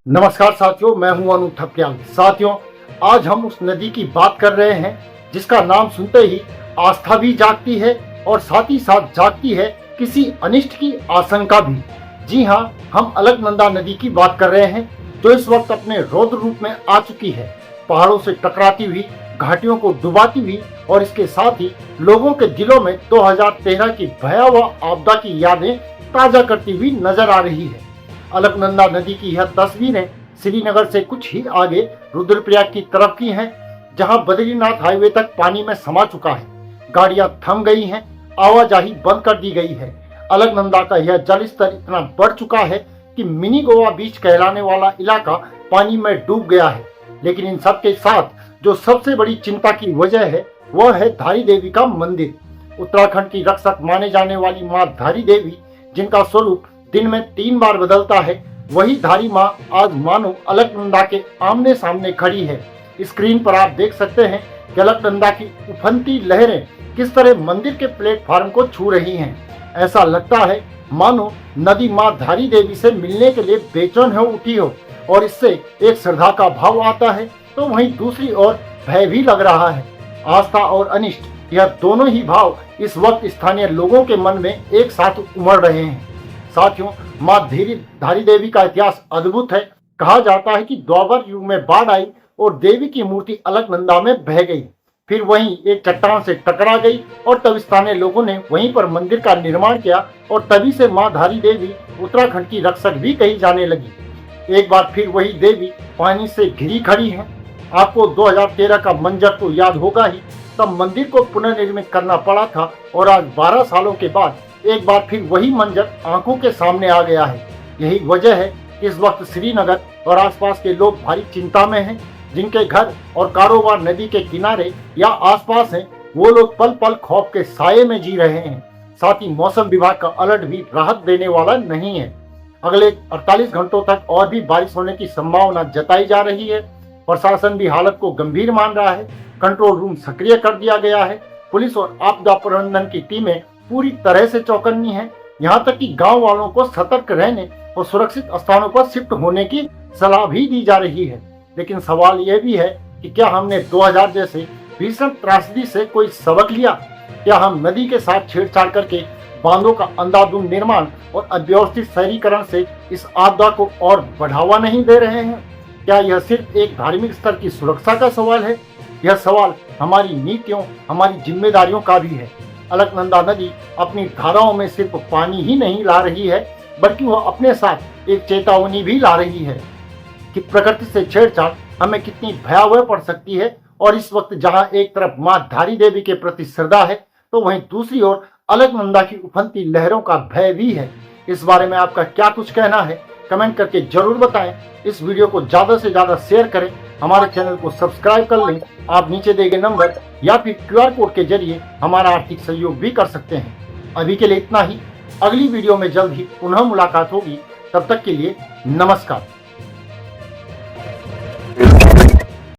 नमस्कार साथियों, मैं हूं अनु ठपकियाल। साथियों, आज हम उस नदी की बात कर रहे हैं जिसका नाम सुनते ही आस्था भी जागती है और साथ ही साथ जागती है किसी अनिष्ट की आशंका भी। जी हां, हम अलकनंदा नदी की बात कर रहे हैं जो इस वक्त अपने रौद्र रूप में आ चुकी है। पहाड़ों से टकराती हुई, घाटियों को डुबाती हुई और इसके साथ ही लोगों के दिलों में 2013 की भयावह आपदा की यादें ताजा करती हुई नजर आ रही है। अलकनंदा नदी की यह तस्वीरें श्रीनगर से कुछ ही आगे रुद्रप्रयाग की तरफ की हैं, जहां बद्रीनाथ हाईवे तक पानी में समा चुका है। गाड़ियां थम गई हैं, आवाजाही बंद कर दी गई है। अलकनंदा का यह जल स्तर इतना बढ़ चुका है कि मिनी गोवा बीच कहलाने वाला इलाका पानी में डूब गया है। लेकिन इन सब के साथ जो सबसे बड़ी चिंता की वजह है वह है धारी देवी का मंदिर। उत्तराखंड की रक्षक माने जाने वाली माँ धारी देवी, जिनका स्वरूप दिन में 3 बार बदलता है, वही धारी माँ आज मानो अलकनंदा के आमने सामने खड़ी है। स्क्रीन पर आप देख सकते हैं कि अलकनंदा की उफनती लहरें किस तरह मंदिर के प्लेटफार्म को छू रही हैं। ऐसा लगता है मानो नदी माँ धारी देवी से मिलने के लिए बेचैन हो उठी हो, और इससे एक श्रद्धा का भाव आता है तो वहीं दूसरी ओर भय भी लग रहा है। आस्था और अनिष्ट, यह दोनों ही भाव इस वक्त स्थानीय लोगों के मन में एक साथ उमड़ रहे हैं। साथियों, माँ धारी देवी का इतिहास अद्भुत है। कहा जाता है कि द्वापर युग में बाढ़ आई और देवी की मूर्ति अलकनंदा में बह गई, फिर वहीं एक चट्टान से टकरा गई और तब स्थानीय लोगों ने वहीं पर मंदिर का निर्माण किया और तभी से माँ धारी देवी उत्तराखंड की रक्षक भी कही जाने लगी। एक बार फिर वही देवी पानी से घिरी खड़ी है। आपको 2013 का मंजर तो याद होगा ही, तब मंदिर को पुनर्निर्मित करना पड़ा था और आज 12 सालों के बाद एक बार फिर वही मंजर आंखों के सामने आ गया है। यही वजह है कि इस वक्त श्रीनगर और आसपास के लोग भारी चिंता में हैं। जिनके घर और कारोबार नदी के किनारे या आसपास हैं, वो लोग पल पल खौफ के साये में जी रहे हैं। साथ ही मौसम विभाग का अलर्ट भी राहत देने वाला नहीं है। अगले 48 घंटों तक और भी बारिश होने की संभावना जताई जा रही है। प्रशासन भी हालत को गंभीर मान रहा है। कंट्रोल रूम सक्रिय कर दिया गया है। पुलिस और आपदा प्रबंधन की टीमें पूरी तरह से चौकन्नी है। यहाँ तक कि गांव वालों को सतर्क रहने और सुरक्षित स्थानों पर शिफ्ट होने की सलाह भी दी जा रही है। लेकिन सवाल यह भी है कि क्या हमने 2000 जैसे भीषण त्रासदी से कोई सबक लिया? क्या हम नदी के साथ छेड़छाड़ करके बांधों का अंधाधुंध निर्माण और अव्यवस्थित शहरीकरण से इस आपदा को और बढ़ावा नहीं दे रहे हैं? क्या यह सिर्फ एक धार्मिक स्तर की सुरक्षा का सवाल है? यह सवाल हमारी नीतियों, हमारी जिम्मेदारियों का भी है। अलकनंदा नदी अपनी धाराओं में सिर्फ पानी ही नहीं ला रही है, बल्कि वह अपने साथ एक चेतावनी भी ला रही है कि प्रकृति से छेड़छाड़ हमें कितनी भयावह पड़ सकती है। और इस वक्त जहां एक तरफ मां धारी देवी के प्रति श्रद्धा है, तो वहीं दूसरी ओर अलकनंदा की उफनती लहरों का भय भी है। इस बारे में आपका क्या कुछ कहना है, कमेंट करके जरूर बताएं। इस वीडियो को ज्यादा से ज्यादा शेयर करें। हमारे चैनल को सब्सक्राइब कर लें। आप नीचे दिए गए नंबर या फिर QR कोड के जरिए हमारा आर्थिक सहयोग भी कर सकते हैं। अभी के लिए इतना ही। अगली वीडियो में जल्द ही पुनः मुलाकात होगी। तब तक के लिए नमस्कार।